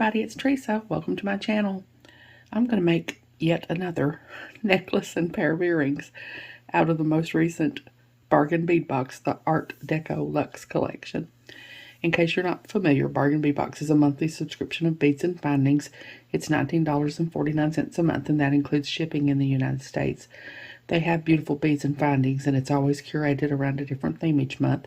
everybody, it's Teresa. Welcome to my channel. I'm going to make yet another necklace and pair of earrings out of the most recent bargain bead box, the Art Deco Luxe collection. In case you're not familiar, bargain bead box is a monthly subscription of beads and findings. It's $19.49 a month, and that includes shipping in the United States. They have beautiful beads and findings, and it's always curated around a different theme each month.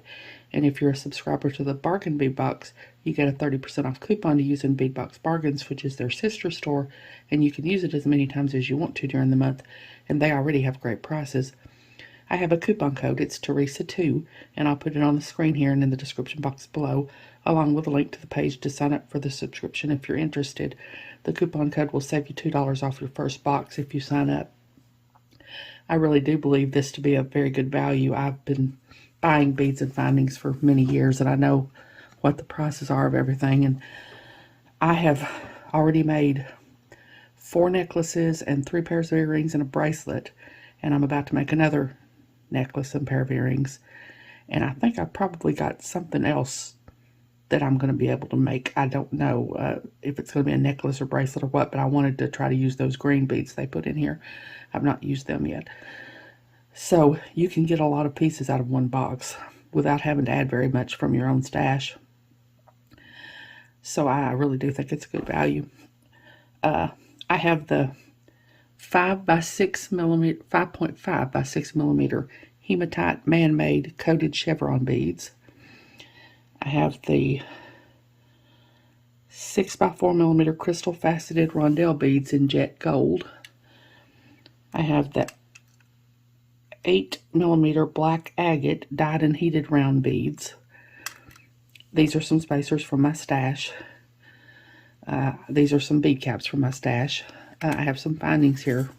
And if you're a subscriber to the bargain bead box, you get a 30% off coupon to use in Bead Box Bargains, which is their sister store, and you can use it as many times as you want to during the month, and they already have great prices. I have a coupon code. It's Teresa2, and I'll put it on the screen here and in the description box below, along with a link to the page to sign up for the subscription if you're interested. The coupon code will save you $2 off your first box if you sign up. I really do believe this to be a very good value. I've been buying beads and findings for many years, and I know what the prices are of everything, and I have already made 4 necklaces and 3 pairs of earrings and a bracelet, and I'm about to make another necklace and pair of earrings, and I think I probably got something else that I'm going to be able to make. I don't know if it's going to be a necklace or bracelet or what, but I wanted to try to use those green beads they put in here. I've not used them yet. So you can get a lot of pieces out of one box without having to add very much from your own stash. So I really do think it's a good value. I have the 5 by 6 millimeter, 5.5 by 6 millimeter hematite man-made coated chevron beads. I have the 6 by 4 millimeter crystal faceted rondelle beads in jet gold. I have the 8 millimeter black agate dyed and heated round beads. These are some spacers from my stash. These are some bead caps from my stash. I have some findings here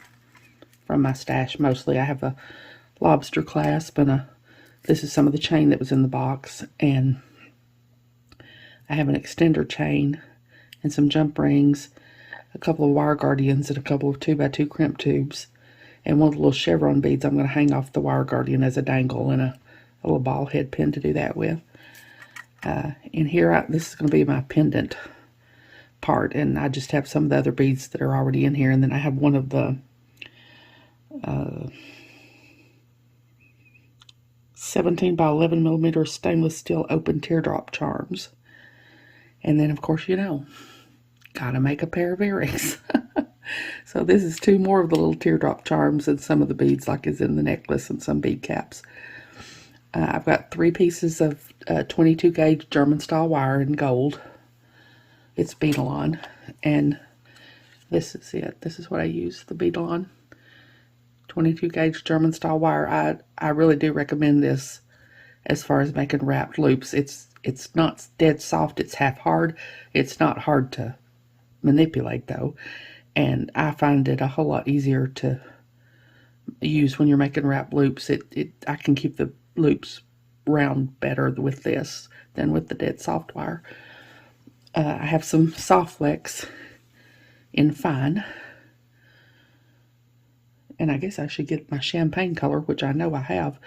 from my stash mostly. I have a lobster clasp, and this is some of the chain that was in the box, and I have an extender chain and some jump rings, a couple of wire guardians, and a couple of 2x2 crimp tubes. And one of the little chevron beads I'm going to hang off the wire guardian as a dangle, and a little ball head pin to do that with. In here, this is going to be my pendant part, and I just have some of the other beads that are already in here. And then I have one of the 17 by 11 millimeter stainless steel open teardrop charms. And then, of course, you know, gotta make a pair of earrings. So this is 2 more of the little teardrop charms and some of the beads like is in the necklace and some bead caps. I've got 3 pieces of 22 gauge German style wire in gold. It's Beadalon, and this is it. This is what I use, the Beadalon 22 gauge German style wire. I really do recommend this as far as making wrapped loops. It's not dead soft, it's half hard. It's not hard to manipulate though. And I find it a whole lot easier to use when you're making wrap loops. I can keep the loops round better with this than with the dead soft wire. I have some soft flex in fine. And I guess I should get my champagne color, which I know I have.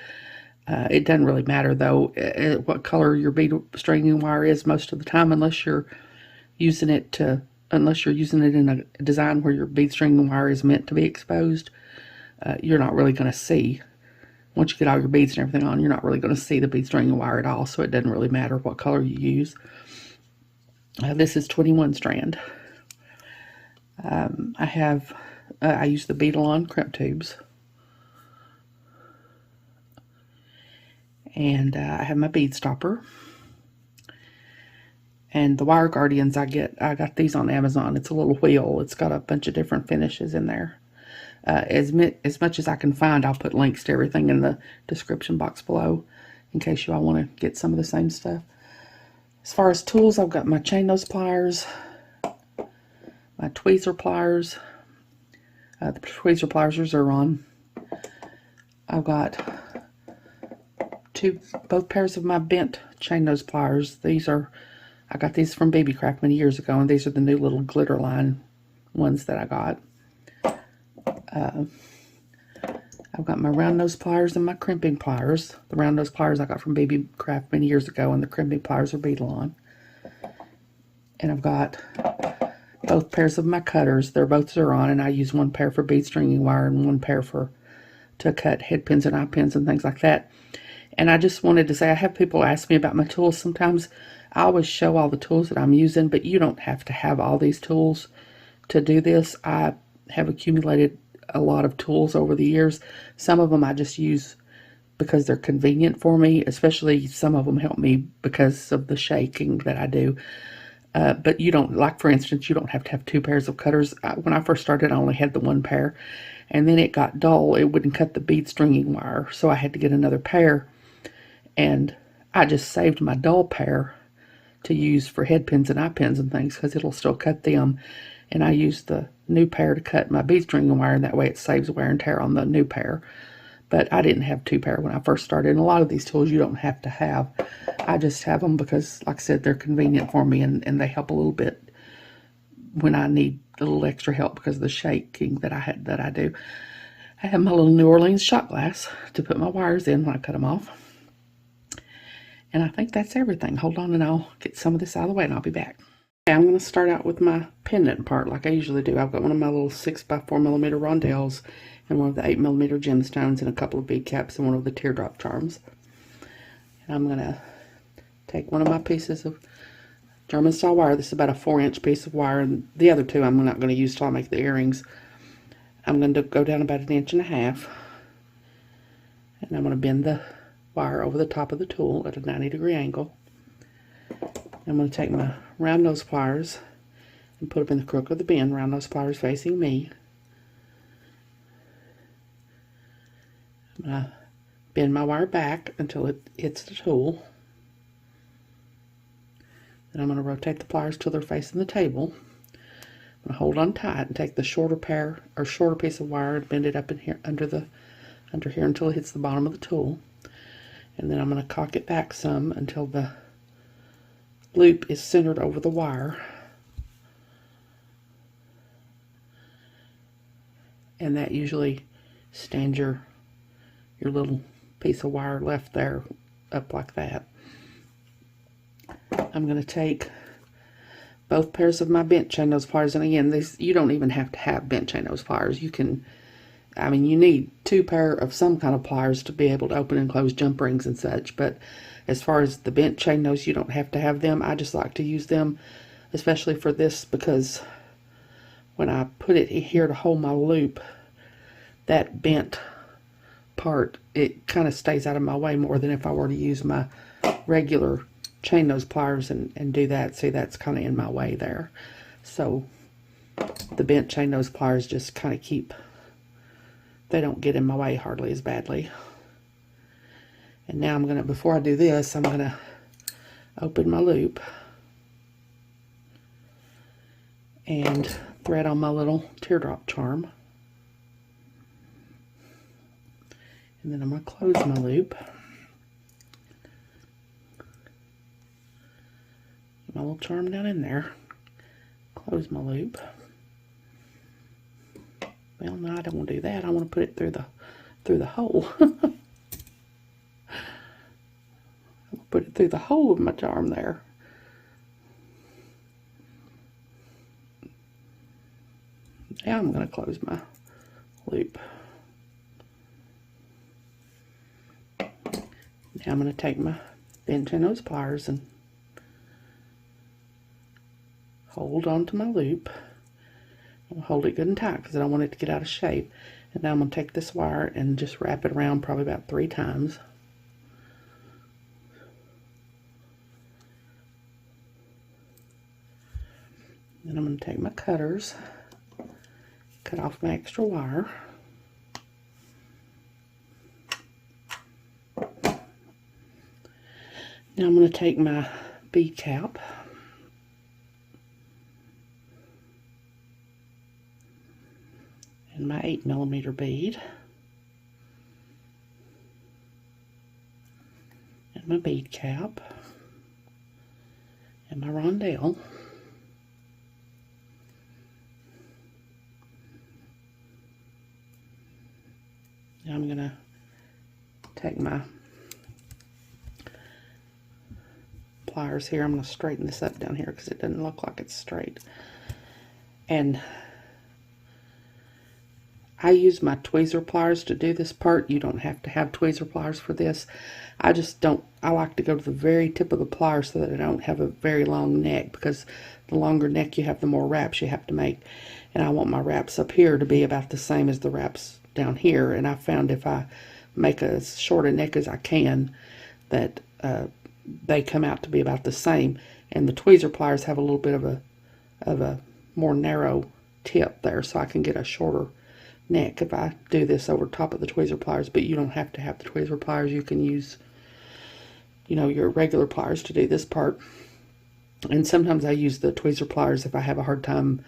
It doesn't really matter though what color your bead stringing wire is most of the time, unless you're using it in a design where your bead stringing wire is meant to be exposed. You're not really going to see, once you get all your beads and everything on, you're not really going to see the bead stringing wire at all, so it doesn't really matter what color you use. This is 21 strand. I use the Beadalon crimp tubes. And I have my bead stopper. And the wire guardians I got these on Amazon. It's a little wheel. It's got a bunch of different finishes in there. As much as I can find, I'll put links to everything in the description box below in case you all want to get some of the same stuff. As far as tools, I've got my chain nose pliers, my tweezer pliers. The tweezer pliers are Zeron. I've got both pairs of my bent chain nose pliers. I got these from Baby Craft many years ago, and these are the new little glitter line ones that I got. I've got my round nose pliers and my crimping pliers. The round nose pliers I got from Baby Craft many years ago, and the crimping pliers are Beadalon. And I've got both pairs of my cutters. They're both Xeron, and I use one pair for bead stringing wire and one pair to cut head pins and eye pins and things like that. And I just wanted to say, I have people ask me about my tools. Sometimes I always show all the tools that I'm using, but you don't have to have all these tools to do this. I have accumulated a lot of tools over the years. Some of them I just use because they're convenient for me, especially some of them help me because of the shaking that I do. But you don't, like for instance, you don't have to have two pairs of cutters. When I first started, I only had the one pair, and then it got dull. It wouldn't cut the bead stringing wire, so I had to get another pair, and I just saved my dull pair to use for head pins and eye pins and things because it'll still cut them, and I use the new pair to cut my bead stringing wire, and that way it saves wear and tear on the new pair. But I didn't have two pair when I first started, and a lot of these tools you don't have to have. I just have them because, like I said, they're convenient for me, and they help a little bit when I need a little extra help because of the shaking that I do. I have my little New Orleans shot glass to put my wires in when I cut them off. And I think that's everything. Hold on, and I'll get some of this out of the way, and I'll be back. Okay, I'm going to start out with my pendant part like I usually do. I've got one of my little 6x4mm rondelles and one of the 8mm gemstones and a couple of bead caps and one of the teardrop charms. And I'm going to take one of my pieces of German style wire. This is about a 4-inch piece of wire, and the other two I'm not going to use till I make the earrings. I'm going to go down about 1.5 inches, and I'm going to bend the wire over the top of the tool at a 90-degree angle. I'm going to take my round nose pliers and put them in the crook of the bend, round nose pliers facing me. I'm going to bend my wire back until it hits the tool. Then I'm going to rotate the pliers till they're facing the table. I'm going to hold on tight and take the shorter piece of wire and bend it up in here under here until it hits the bottom of the tool. And then I'm going to cock it back some until the loop is centered over the wire. And that usually stands your little piece of wire left there up like that. I'm going to take both pairs of my bent chain nose pliers, and again, you don't even have to have bent chain nose pliers. You need two pair of some kind of pliers to be able to open and close jump rings and such, but as far as the bent chain nose, you don't have to have them. I just like to use them, especially for this, because when I put it here to hold my loop, that bent part, it kind of stays out of my way more than if I were to use my regular chain nose pliers and do that. See, that's kind of in my way there. So the bent chain nose pliers just kind of they don't get in my way hardly as badly. And now before I do this, I'm going to open my loop and thread on my little teardrop charm. And then I'm going to close my loop. My little charm down in there. Close my loop. Well, no, I don't want to do that. I want to put it through the hole. I'll put it through the hole of my charm there. Now I'm going to close my loop. Now I'm going to take my bent chain nose pliers and hold on to my loop. I'll hold it good and tight because I don't want it to get out of shape. And now I'm going to take this wire and just wrap it around probably about 3 times. Then I'm going to take my cutters, cut off my extra wire. Now I'm going to take my bead cap and my 8mm bead and my bead cap and my rondelle. Now I'm going to take my pliers here. I'm going to straighten this up down here because it doesn't look like it's straight. And I use my tweezer pliers to do this part. You don't have to have tweezer pliers for this. I just don't, I like to go to the very tip of the plier so that I don't have a very long neck, because the longer neck you have, the more wraps you have to make. And I want my wraps up here to be about the same as the wraps down here. And I found if I make as short a neck as I can, that they come out to be about the same. And the tweezer pliers have a little bit of a more narrow tip there, so I can get a shorter neck if I do this over top of the tweezer pliers. But you don't have to have the tweezer pliers. You can use, you know, your regular pliers to do this part. And sometimes I use the tweezer pliers if I have a hard time,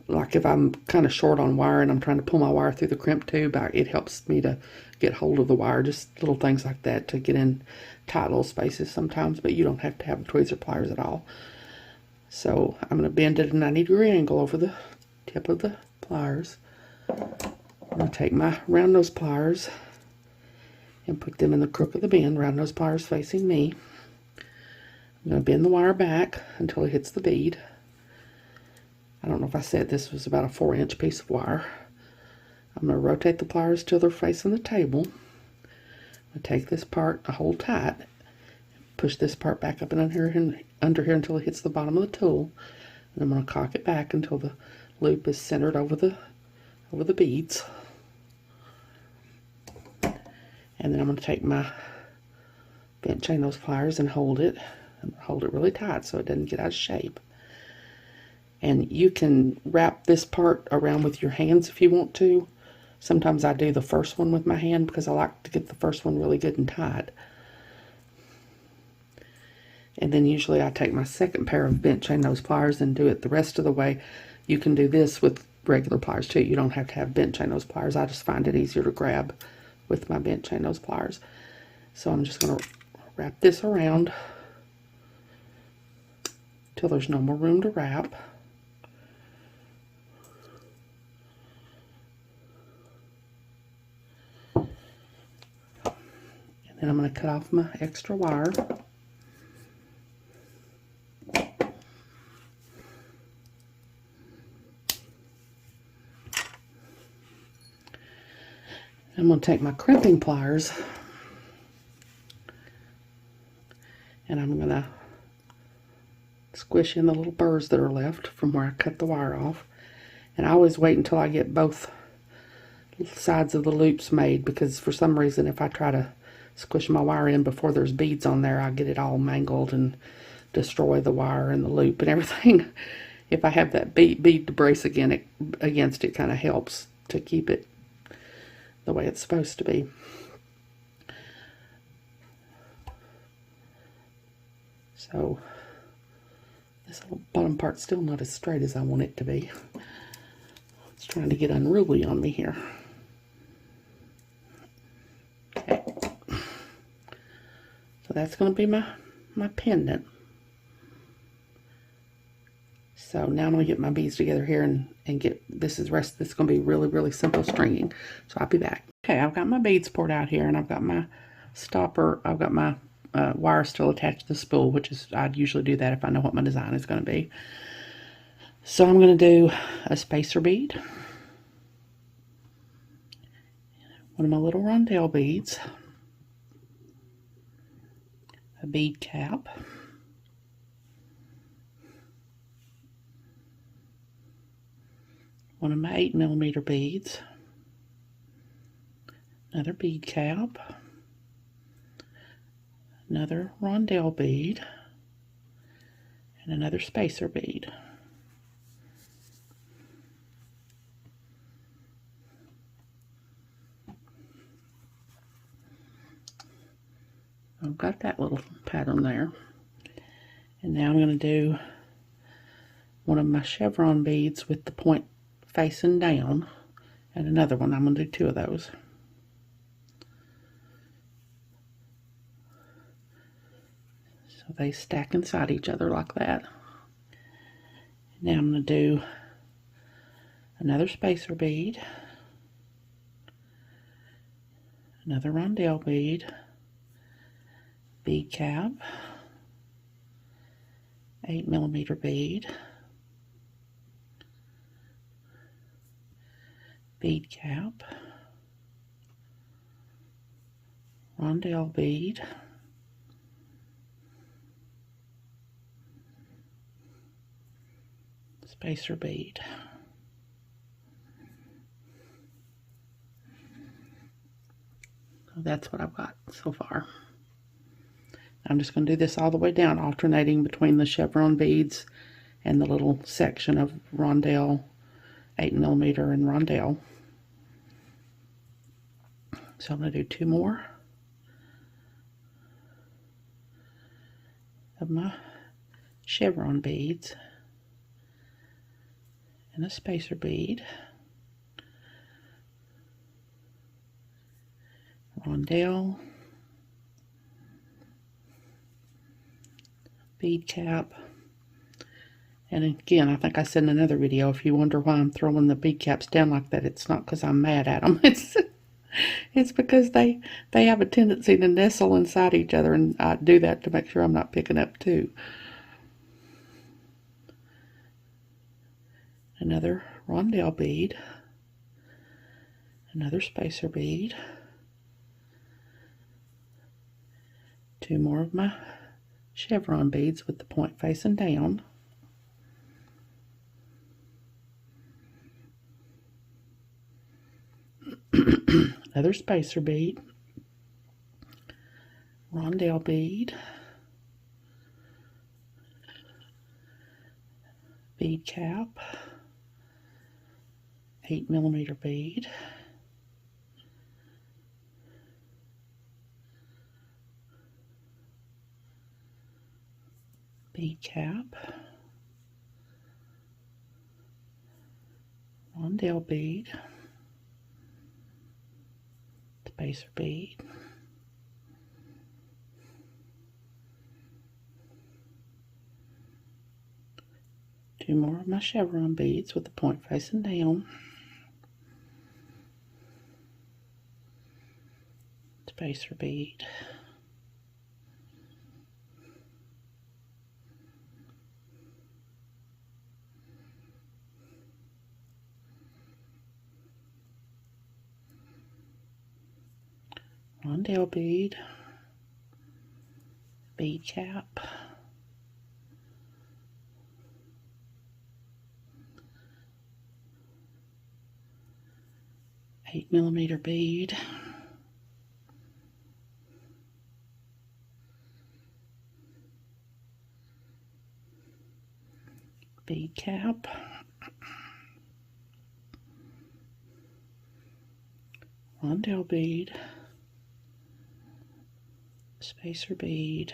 like if I'm kind of short on wire and I'm trying to pull my wire through the crimp tube. It helps me to get hold of the wire, just little things like that to get in tight little spaces sometimes. But you don't have to have the tweezer pliers at all. So I'm going to bend at a 90-degree angle over the tip of the pliers. I'm going to take my round nose pliers and put them in the crook of the bend, round nose pliers facing me. I'm going to bend the wire back until it hits the bead. I don't know if I said this was about a 4-inch piece of wire. I'm going to rotate the pliers till they're facing the table. I'm going to take this part, I hold tight, push this part back up and under here until it hits the bottom of the tool. And I'm going to cock it back until the loop is centered over the beads. And then I'm going to take my bent chain nose pliers and hold it really tight so it doesn't get out of shape. And you can wrap this part around with your hands if you want to. Sometimes I do the first one with my hand because I like to get the first one really good and tight. And then usually I take my second pair of bent chain nose pliers and do it the rest of the way. You can do this with regular pliers too. You don't have to have bent chain nose pliers. I just find it easier to grab with my bent chain nose pliers. So I'm just going to wrap this around till there's no more room to wrap. And then I'm going to cut off my extra wire. I'm going to take my crimping pliers and I'm going to squish in the little burrs that are left from where I cut the wire off. And I always wait until I get both sides of the loops made, because for some reason if I try to squish my wire in before there's beads on there, I get it all mangled and destroy the wire and the loop and everything. If I have that bead to brace against it, kind of helps to keep it the way it's supposed to be. So this little bottom part's still not as straight as I want it to be. It's trying to get unruly on me here. Okay. So that's going to be my pendant. So now I'm going to get my beads together here and get, this is going to be really, really simple stringing. So I'll be back. Okay, I've got my beads poured out here and I've got my stopper, I've got my wire still attached to the spool, which is, I'd usually do that if I know what my design is going to be. So I'm going to do a spacer bead, one of my little rondelle beads, a bead cap, one of my 8mm beads, another bead cap, another rondelle bead, and another spacer bead. I've got that little pattern there. And now I'm going to do one of my chevron beads with the point facing down, and another one. I'm going to do 2 of those. So they stack inside each other like that. Now I'm going to do another spacer bead, another rondelle bead, bead cap, 8mm bead, bead cap, rondelle bead, spacer bead. So that's what I've got so far. I'm just going to do this all the way down, alternating between the chevron beads and the little section of rondelle, 8mm and rondelle. So I'm going to do 2 more of my chevron beads and a spacer bead, rondelle, bead cap. And again, I think I said in another video, if you wonder why I'm throwing the bead caps down like that, it's not because I'm mad at them. It's because they have a tendency to nestle inside each other, and I do that to make sure I'm not picking up too. Another rondelle bead, another spacer bead, 2 more of my chevron beads with the point facing down, another spacer bead, rondelle bead, bead cap, 8mm bead, bead cap, rondelle bead, spacer bead, two more of my chevron beads with the point facing down, spacer bead, rondelle bead, bead cap, $8mm bead, bead cap, rondelle bead, spacer bead,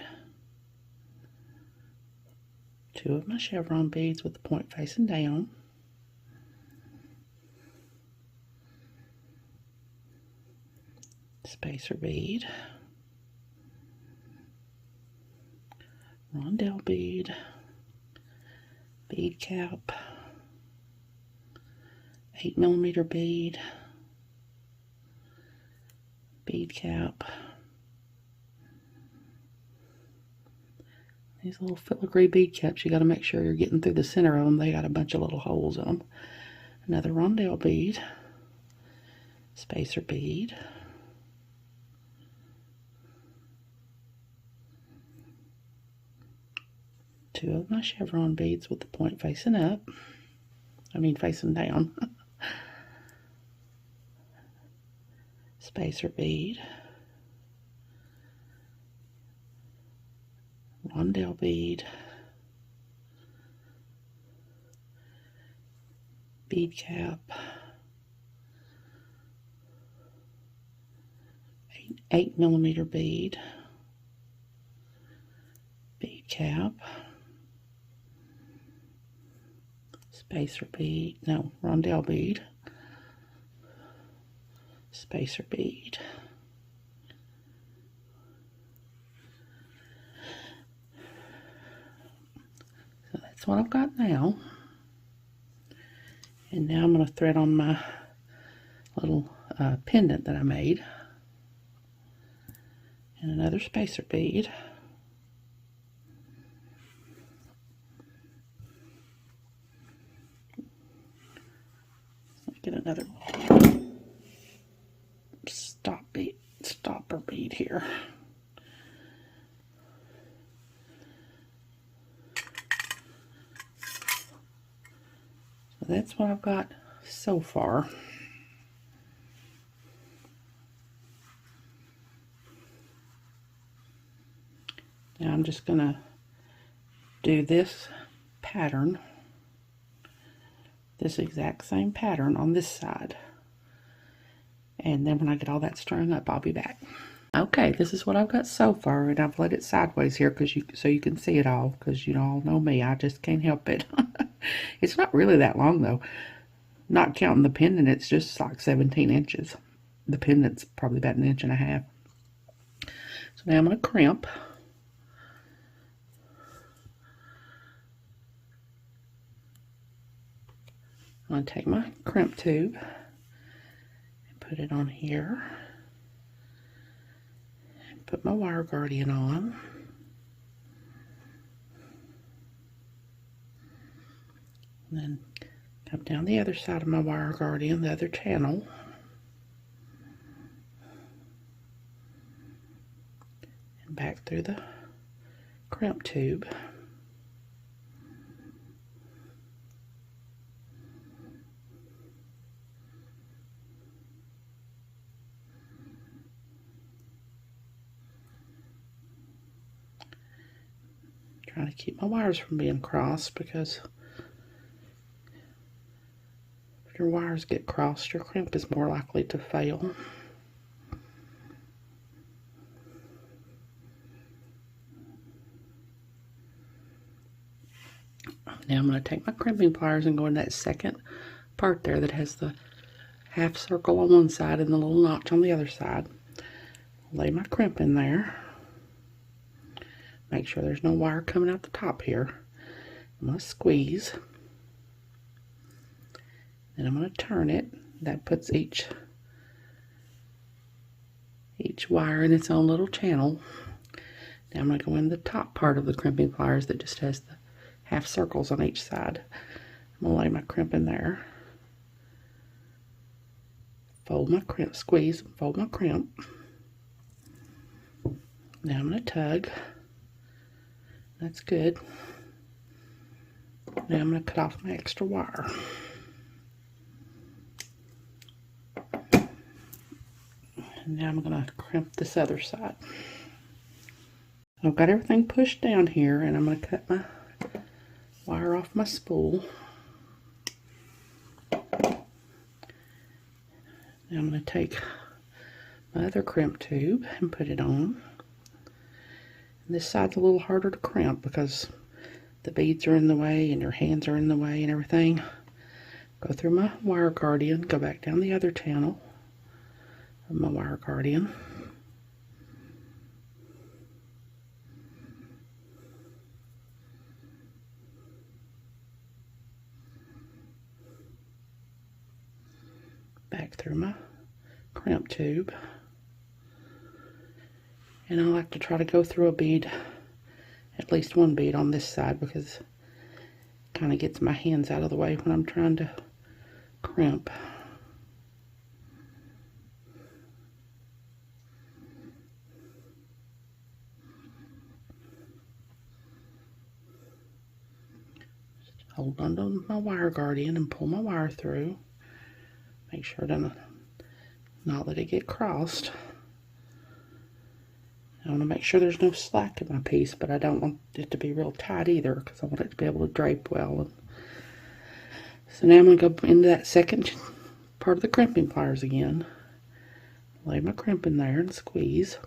2 of my chevron beads with the point facing down, spacer bead, rondelle bead, bead cap, 8mm bead, bead cap. These little filigree bead caps, you got to make sure you're getting through the center of them. They got a bunch of little holes in them. Another rondelle bead, spacer bead, two of my chevron beads with the point facing up. Facing down. Spacer bead, rondelle bead, bead cap, 8mm bead, bead cap, spacer bead, no, rondelle bead, spacer bead, so that's what I've got now. And now I'm going to thread on my little pendant that I made, and another spacer bead, get another stopper bead here. So that's what I've got so far. Now I'm just going to do this pattern, this exact same pattern on this side. And then when I get all that strung up, I'll be back. Okay, this is what I've got so far, and I've let it sideways here so you can see it all, because you all know me, I just can't help it. It's not really that long though. Not counting the pendant, it's just like 17 inches. The pendant's probably about 1.5 inches. So now I'm going to crimp. I'm going to take my crimp tube and put it on here. Put my wire guardian on. And then come down the other side of my wire guardian, the other channel. And back through the crimp tube. Trying to keep my wires from being crossed, because if your wires get crossed, your crimp is more likely to fail. Now I'm going to take my crimping pliers and go in that second part there that has the half circle on one side and the little notch on the other side. Lay my crimp in there. Make sure there's no wire coming out the top here. I'm going to squeeze. Then I'm going to turn it. That puts each wire in its own little channel. Now I'm going to go in the top part of the crimping pliers that just has the half circles on each side. I'm going to lay my crimp in there. Fold my crimp, squeeze, fold my crimp. Now I'm going to tug. That's good. Now I'm going to cut off my extra wire. And now I'm going to crimp this other side. I've got everything pushed down here, and I'm going to cut my wire off my spool. Now I'm going to take my other crimp tube and put it on. This side's a little harder to crimp because the beads are in the way and your hands are in the way and everything. Go through my wire guardian, go back down the other channel of my wire guardian. Back through my crimp tube. And I like to try to go through a bead, at least one bead on this side, because it kind of gets my hands out of the way when I'm trying to crimp. Just hold on to my wire guardian and pull my wire through. Make sure to not let it get crossed. I want to make sure there's no slack in my piece, but I don't want it to be real tight either, because I want it to be able to drape well. So now I'm going to go into that second part of the crimping pliers again. Lay my crimp in there and squeeze.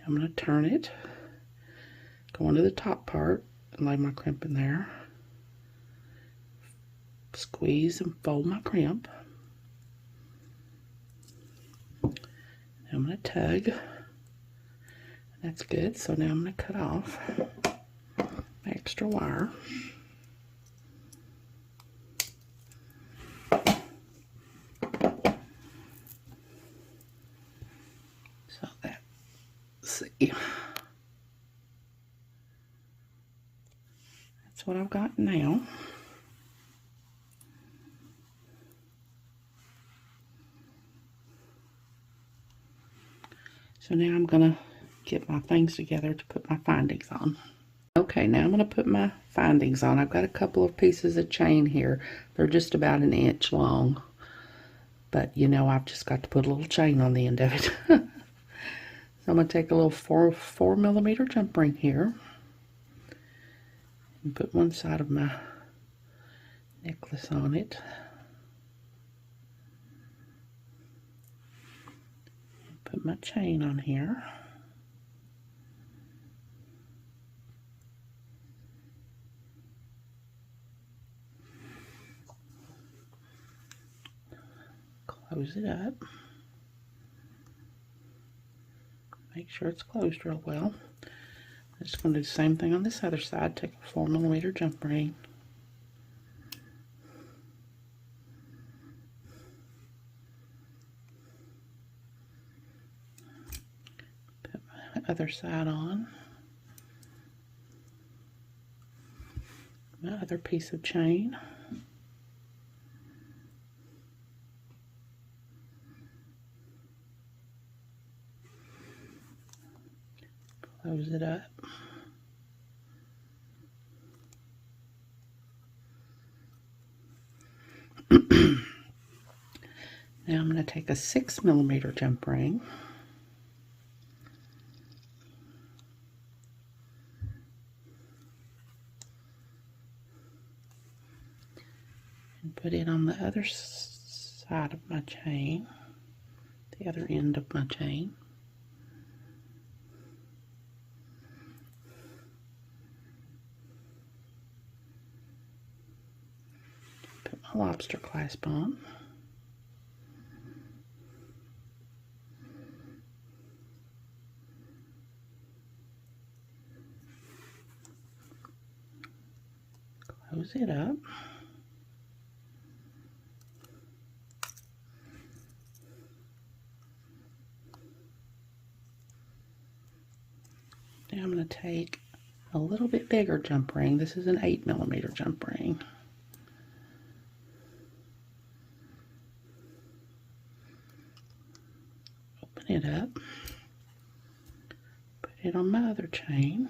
I'm going to turn it, go into the top part and lay my crimp in there. Squeeze and fold my crimp. I'm going to tug. That's good. So now I'm going to cut off my extra wire. So let's see. That's what I've got now. So now I'm going to get my things together to put my findings on. Okay, now I'm going to put my findings on. I've got a couple of pieces of chain here. They're just about an inch long. But, you know, I've just got to put a little chain on the end of it. So I'm going to take a little 4mm jump ring here. And put one side of my necklace on it. Put my chain on here. Close it up. Make sure it's closed real well. I'm just going to do the same thing on this other side. Take a 4mm jump ring. Put my other side on. My other piece of chain. Close it up. Now I'm going to take a 6mm jump ring. And put it on the other side of my chain, the other end of my chain. Put my lobster clasp on. Close it up. Now I'm going to take a little bit bigger jump ring. This is an 8mm jump ring. Open it up. Put it on my other chain.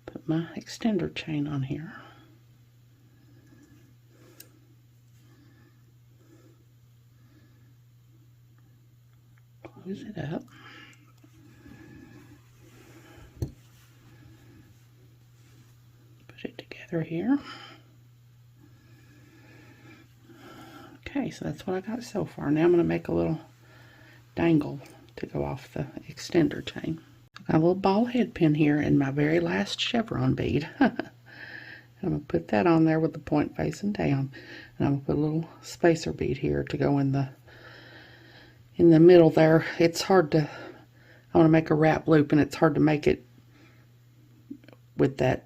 Put my extender chain on here. Close it up. Put it together here. Okay, so that's what I got so far. Now I'm going to make a little dangle to go off the extender chain. I got a little ball head pin here in my very last chevron bead. I'm going to put that on there with the point facing down. And I'm going to put a little spacer bead here to go in the middle there. It's hard to, I want to make a wrap loop and it's hard to make it with that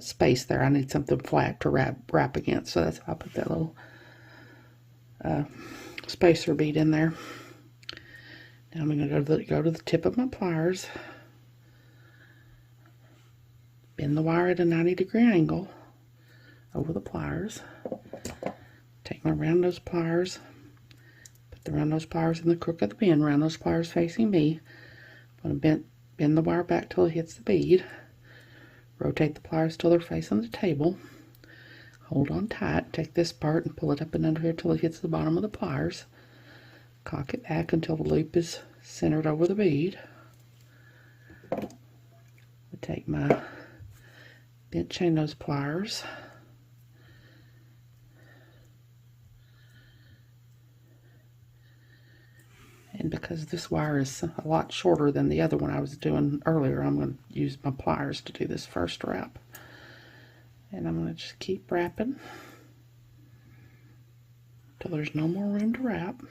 space there. I need something flat to wrap against. So that's why I put that little spacer bead in there. Now I'm going to go to the tip of my pliers. Bend the wire at a 90-degree angle over the pliers. Take my round nose pliers. Put the round nose pliers in the crook of the bend. Round nose pliers facing me. I'm going to bend the wire back till it hits the bead. Rotate the pliers till they're facing the table. Hold on tight. Take this part and pull it up and under here till it hits the bottom of the pliers. Cock it back until the loop is centered over the bead. I take my bent chain nose pliers. And because this wire is a lot shorter than the other one I was doing earlier, I'm going to use my pliers to do this first wrap. And I'm going to just keep wrapping until there's no more room to wrap.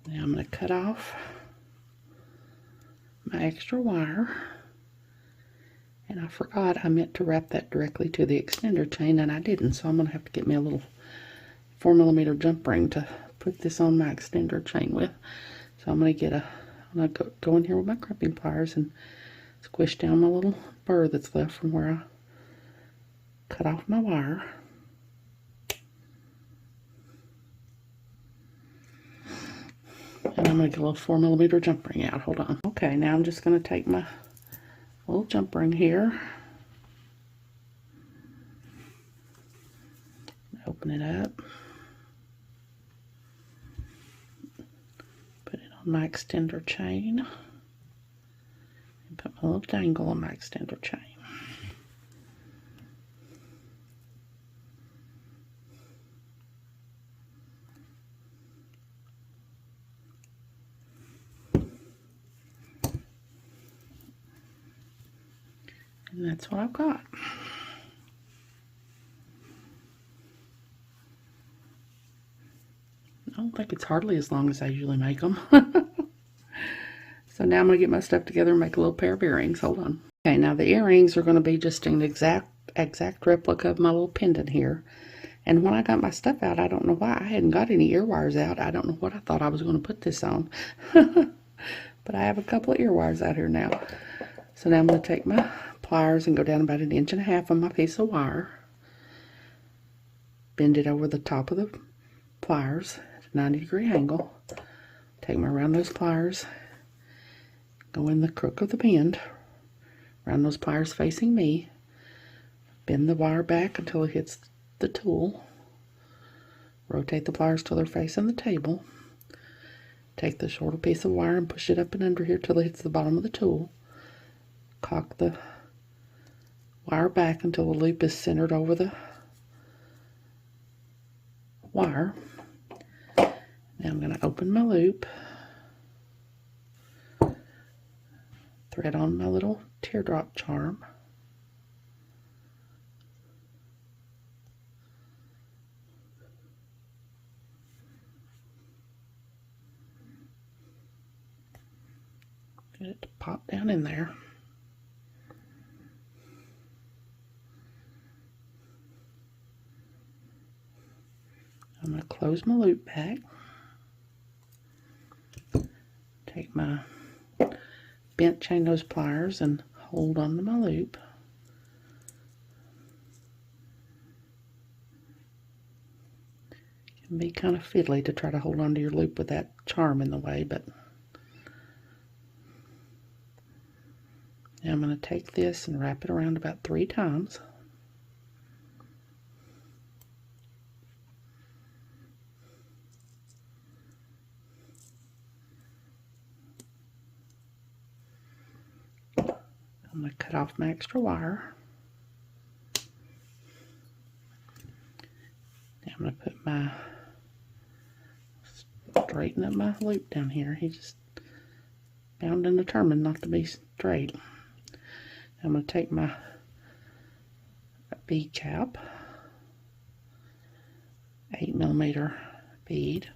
Now I'm going to cut off my extra wire, and And I forgot I meant to wrap that directly to the extender chain, and I didn't, so I'm going to have to get me a little 4mm jump ring to put this on my extender chain with. So I'm going to go in here with my crimping pliers and squish down my little burr that's left from where I cut off my wire. And I'm going to get a little 4mm jump ring out. Hold on. Okay, now I'm just going to take my little jump ring here. Open it up. Put it on my extender chain. And put my little dangle on my extender chain. And that's what I've got. I don't think it's hardly as long as I usually make them. So now I'm going to get my stuff together and make a little pair of earrings. Hold on. Okay, now the earrings are going to be just an exact replica of my little pendant here. And when I got my stuff out, I don't know why I hadn't got any ear wires out. I don't know what I thought I was going to put this on. But I have a couple of ear wires out here now. So now I'm going to take my pliers and go down about 1.5 inches on my piece of wire. Bend it over the top of the pliers at a 90-degree angle. Take them around those pliers. Go in the crook of the bend. Around those pliers facing me. Bend the wire back until it hits the tool. Rotate the pliers till they're facing the table. Take the shorter piece of wire and push it up and under here till it hits the bottom of the tool. Cock the wire back until the loop is centered over the wire. Now I'm going to open my loop. Thread on my little teardrop charm. Get it to pop down in there. I'm going to close my loop back. Take my bent chain nose pliers and hold onto my loop. It can be kind of fiddly to try to hold onto your loop with that charm in the way, but now I'm going to take this and wrap it around about 3 times. I'm going to cut off my extra wire. Now I'm going to put my, straighten up my loop down here. He's just bound and determined not to be straight. I'm going to take my bead cap, 8mm bead,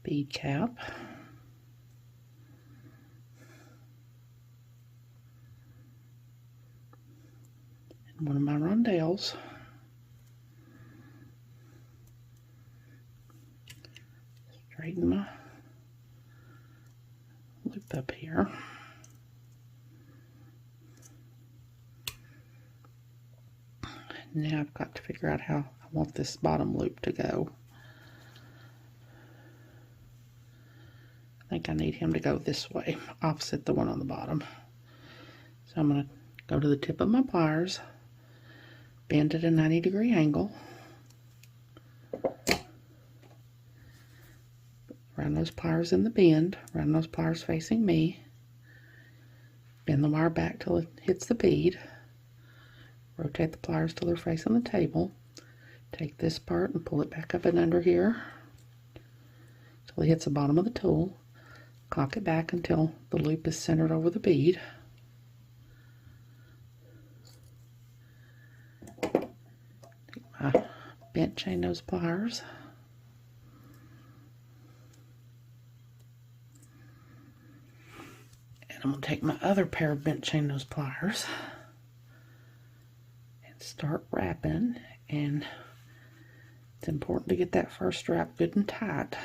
bead cap, and one of my rondelles. Straighten my loop up here. Now I've got to figure out how I want this bottom loop to go. I think I need him to go this way, opposite the one on the bottom. So I'm going to go to the tip of my pliers, bend at a 90-degree angle, around those pliers in the bend, around those pliers facing me, bend the wire back till it hits the bead, rotate the pliers till they're facing the table, take this part and pull it back up and under here till it hits the bottom of the tool, cock it back until the loop is centered over the bead. Take my bent chain nose pliers, I'm going to take my other pair of bent chain nose pliers and start wrapping. And it's important to get that first wrap good and tight.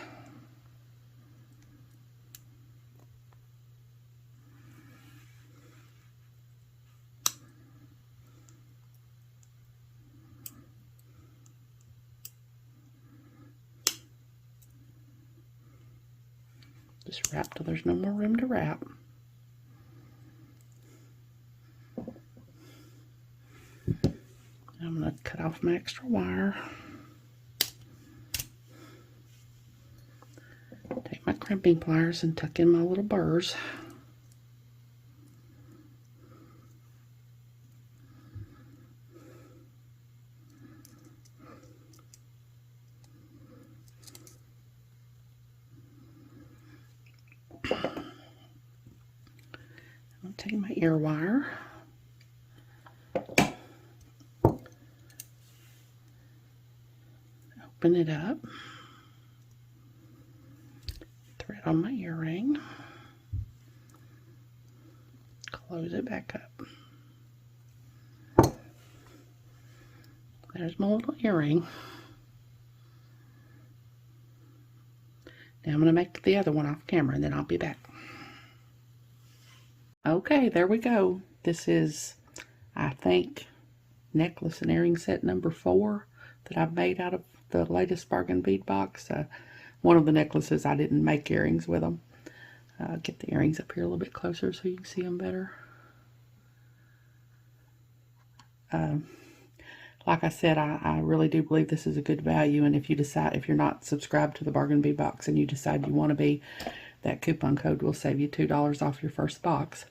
Just wrap till there's no more room to wrap. I'm going to cut off my extra wire. Take my crimping pliers and tuck in my little burrs. I'm going to take my ear wire. Open it up. Thread on my earring. Close it back up. There's my little earring. Now I'm going to make the other one off camera and then I'll be back. Okay, there we go. This is, I think, necklace and earring set number 4 that I've made out of the latest bargain bead box. One of the necklaces I didn't make earrings with them. Get the earrings up here a little bit closer so you can see them better. Like I said, I really do believe this is a good value, and if you're not subscribed to the bargain bead box and you decide you want to be, that coupon code will save you $2 off your first box.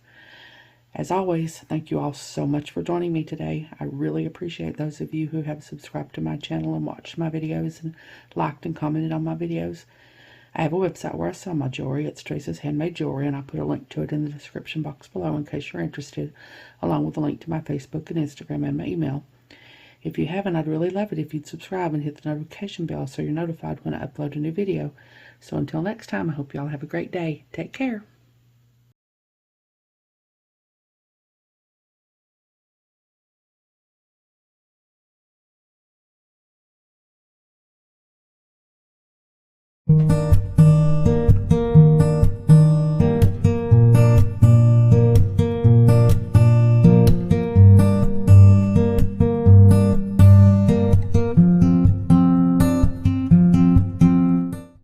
As always, thank you all so much for joining me today. I really appreciate those of you who have subscribed to my channel and watched my videos and liked and commented on my videos. I have a website where I sell my jewelry. It's Teresa's Handmade Jewelry, and I put a link to it in the description box below in case you're interested, along with a link to my Facebook and Instagram and my email. If you haven't, I'd really love it if you'd subscribe and hit the notification bell so you're notified when I upload a new video. So until next time, I hope y'all have a great day. Take care. Thank you.